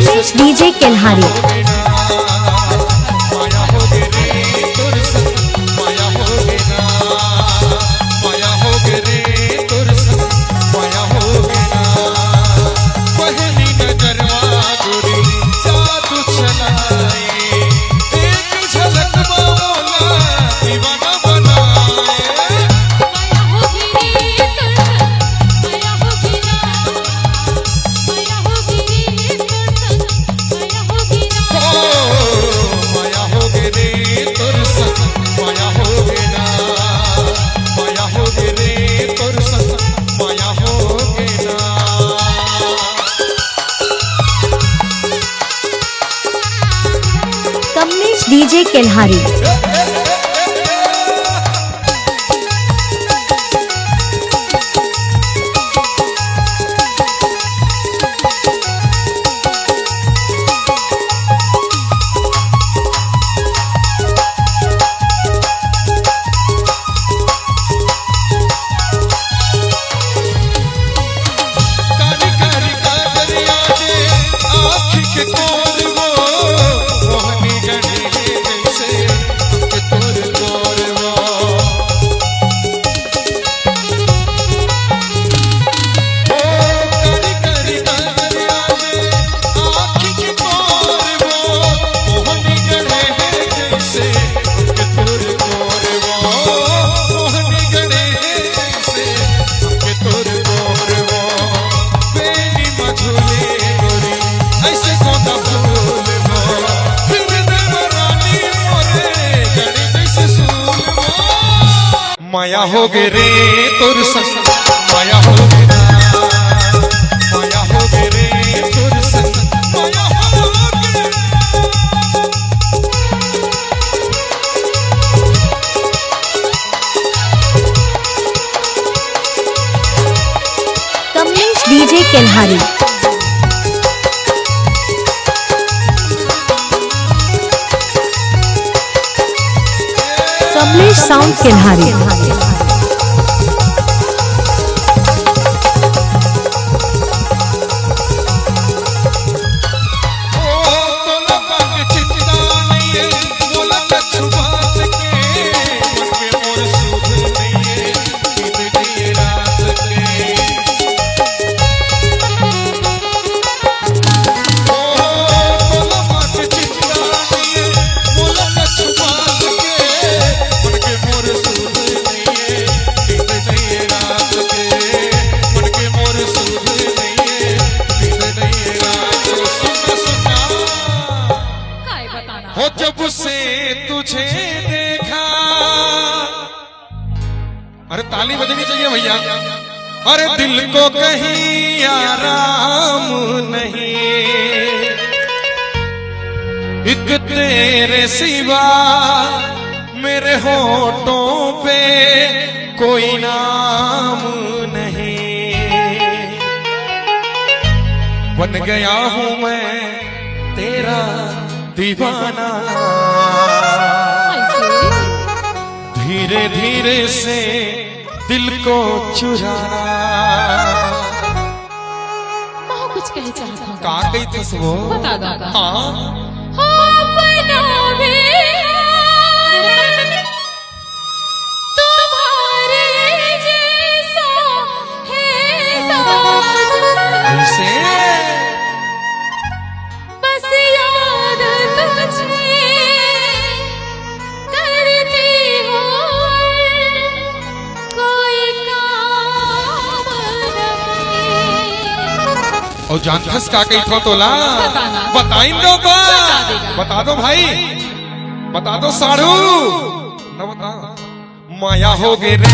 Kamlesh DJ Kelhari. Kamlesh DJ Kelhari. माया हो गे रे तोर संग माया हो गे ना, माया हो गे रे तोर संग माया हो गे। कमलेश डीजे केल्हारी। कमलेश साउंड केल्हारी। हो जब से तुझे देखा, अरे ताली बजनी चाहिए भैया। अरे दिल को कहीं आराम नहीं, एक तेरे सिवा मेरे होठों पे कोई नाम नहीं। बन गया हूं मैं तेरा दीवाना, धीरे धीरे से दिल को चुराना। कुछ कहे चाहता हूँ। कहाँ गई थी वो? बता दादा। हाँ और जानथस का कही थो तोला बताई दो बता दो भाई, बता दो साढ़ू न बता। माया हो गे रे